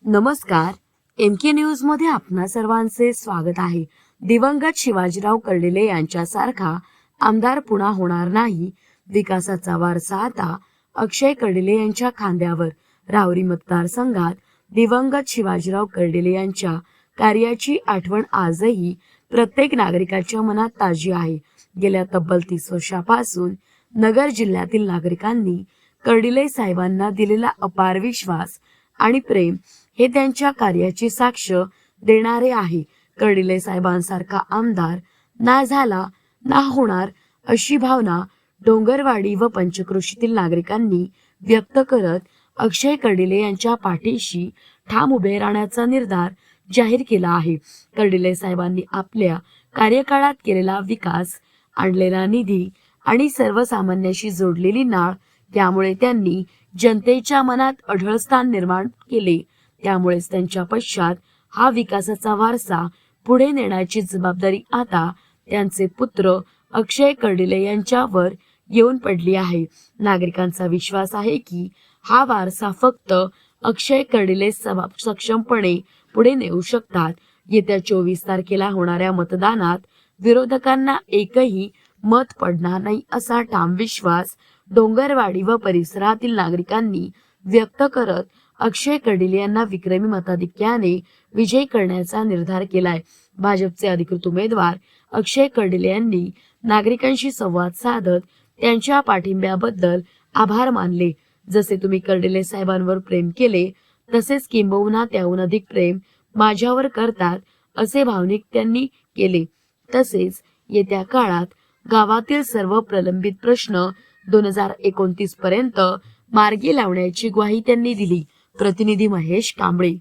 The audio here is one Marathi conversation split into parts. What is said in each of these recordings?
नमस्कार, एमके न्यूज मध्ये आपणा सर्वांचे स्वागत आहे. दिवंगत शिवाजीराव कर्डिले यांच्यासारखा आमदार पुन्हा होणार नाही. विकासाचा वारसा आता अक्षय कर्डिले यांच्या खांद्यावर. राहुरी मतदारसंघात दिवंगत शिवाजीराव कर्डिले यांच्या कार्याची आठवण आजही प्रत्येक नागरिकाच्या मनात ताजी आहे. गेल्या तब्बल 30 वर्षापासून नगर जिल्ह्यातील नागरिकांनी कर्डिले साहेबांना दिलेला अपार विश्वास आणि प्रेम हे त्यांच्या कार्याची साक्ष देणारे आहे. कर्डिले साहेबांसारखा आमदार ना झाला ना होणार अशी भावना डोंगरवाडी व पंचक्रोशीतील नागरिकांनी व्यक्त करत अक्षय कर्डिले यांच्या पाठीशी ठाम उभे राहण्याचा निर्धार जाहीर केला आहे. कर्डिले साहेबांनी आपल्या कार्यकाळात केलेला विकास, आणलेला निधी आणि सर्वसामान्याशी जोडलेली नाळ यामुळे त्यांनी जनतेच्या मनात अढळ स्थान निर्माण केले. त्यामुळेच त्यांच्या पश्चात हा विकासाचा वारसा पुढे नेण्याची जबाबदारी आता त्यांचे पुत्र अक्षय कर्डिले यांच्यावर येऊन पडली आहे. नागरिकांचा विश्वास आहे की हा वारसा फक्त अक्षय कर्डिले सक्षमपणे पुढे नेऊ शकतात. येत्या 24 तारखेला होणाऱ्या मतदानात विरोधकांना एकही मत पडणार नाही असा ठाम विश्वास डोंगरवाडी व परिसरातील नागरिकांनी व्यक्त करत अक्षय कर्डिले यांना विक्रमी मताधिक्याने विजयी करण्याचा निर्धार केलाय. भाजपचे अधिकृत उमेदवार अक्षय कर्डिले यांनी नागरिकांशी संवाद साधत त्यांच्या पाठिंब्याबद्दल आभार मानले. जसे तुम्ही कर्डिले साहेबांवर प्रेम केले तसेच किंबहुना त्याहून अधिक प्रेम माझ्यावर करतात असे भावनिक त्यांनी केले. तसेच येत्या काळात गावातील सर्व प्रलंबित प्रश्न 2029 पर्यंत मार्गी लावण्याची ग्वाही त्यांनी दिली. प्रतिनिधी महेश कांबळे.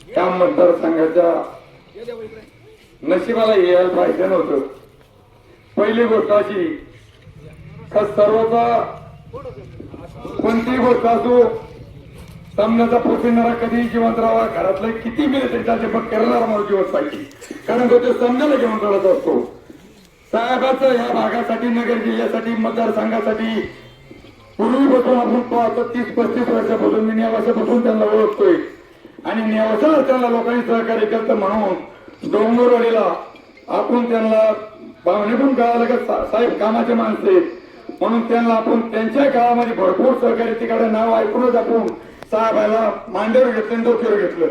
त्या मतदारसंघाच्या नशिबाला यायला पाहिजे नव्हतं. पहिली गोष्ट अशी का सर्वचा कोणतीही गोष्ट असो सामन्याचा पोचणारा कधी जिवंत राहावा, घरातलं किती मिळेल त्याचे मग करणारा माणूस जिवंत पाहिजे, कारण तो सामन्याला घेऊन राहत असतो. साहेबाचं या भागासाठी, नगर जिल्ह्यासाठी, मतदारसंघासाठी पूर्वीपासून आपण पाहतो 30-35 वर्षापासून मी नेवासापासून त्यांना ओळखतोय आणि नेवासाला त्यांना लोकांनी सहकार्य केलं म्हणून डोंगरवाडीला आपण त्यांना भावनेतून कळालं का साहेब कामाचे माणसं आहेत म्हणून त्यांना आपण त्यांच्या काळामध्ये भरपूर सहकार्य, तिकडे नाव ऐकूनच आपण साहेबाला मांडीवर घेतलं, डोक्यावर घेतलं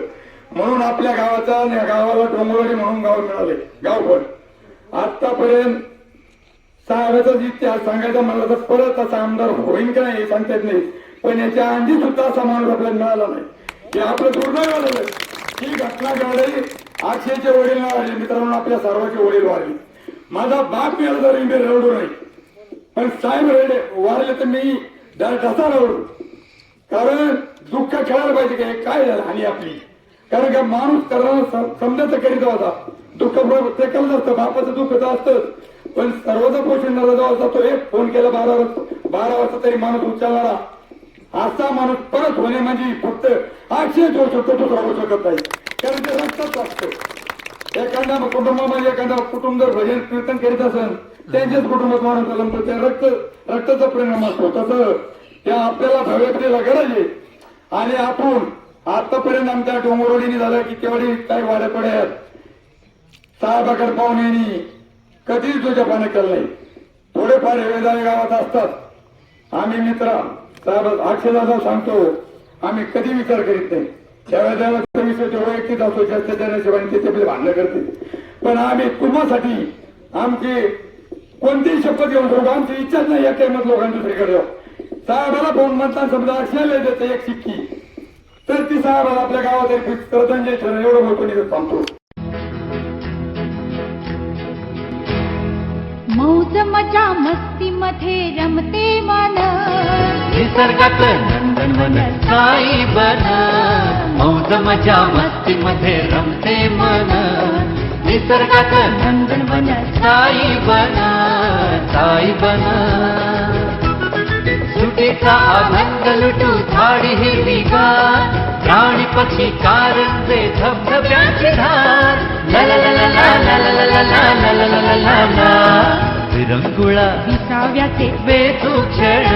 म्हणून आपल्या गावाचा या गावाला डोंगरवाडी म्हणून गाव मिळाले. गाव पण आतापर्यंत साहेबाचा इतिहास सांगायचा म्हणला तर परत असा आमदार होईल का नाही सांगता येत नाही, पण याच्या आधी सुद्धा असा माणूस आपल्याला मिळाला नाही. हे आपलं दुर्दैव आलेलं. ही घटना घडली. अक्षयचे वडील ना वाढले, मित्रांनो आपल्या सर्वांचे वडील वाढले. माझा बाप मिळाला तर मी रडू नाही, पण साहेब वाढले तर मी ढसा रडू, कारण दुःख खेळायला पाहिजे की काय झालं आणि आपली, कारण का माणूस करणारा समजायचं करीत होता. दुःख ते केलं असतं, बापाचं दुःख तर असतं, पण सर्वचा पोषण जो असतो एक फोन केला 12 वाजता तरी माणूस उचलणारा असा माणूस परत होणे म्हणजे फक्त अक्षय होऊ शकतो, तो राहू शकत नाही, कारण ते रक्तच असतं. एखाद्या कुटुंबामध्ये एखादा कुटुंब जर भजन कीर्तन करीत असेल त्यांच्याच कुटुंबात माणूस झाला तर त्या रक्ताचा परिणाम असतो. तसं त्या आपल्याला भव्यतेला गरज आहे आणि आपण आतापर्यंत आमच्या डोंगरवाडीने झालं की तेवढी काही वाड्या पड्यात साहेबाकडे पाहून येणे कधीच तुझ्या पाने केलं नाही. थोडेफार हेवेदारे गावात असतात. आम्ही मित्र साहेब अक्षयदादा सांगतो आम्ही कधी विचार करीत नाही. त्यावेळेला विषय वैयक्तिक असतो, जास्त नशिबाने ते भांडणं करते, पण आम्ही तुम्हासाठी आमची कोणतीही शपथ घेऊन ठेवतो. आमची इच्छाच नाही या किंमत लोकांच्या दुसरीकडे जाऊ. साहेबाला फोन मतदान समजा अक्षयला देते एक शिक्की तर ती साहेबाला आपल्या गावात श्रद्धांजली ठरवून एवढं मोठं निघत सांगतो. मौज मजा मस्ती मध्ये रमते मन, निसर्गात नंदनवन साई बन. मौज मजा मस्ती मध्ये रमते मन, निसर्गात नंदनवन साई बन. साई बन सुटेचा आनंद लुटू झाडी हिरवीगार, प्राणी पक्षी कारंजे धबधब्याची धार. ला ला ला झाला विरंगुळा विसाव्याचे वेचू क्षण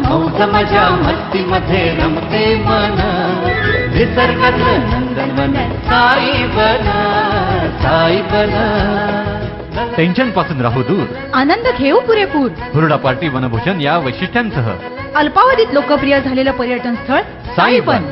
मौज मजा मस्ती मध्ये रमते मन निसर्गातलं नंदनवन साई बन टेन्शन पासून राहू दूर आनंद घेऊ पुरेपूर. हुरडा पार्टी वनभूषण या वैशिष्ट्यांसह अल्पावधीत लोकप्रिय झालेलं पर्यटन स्थळ साईबन.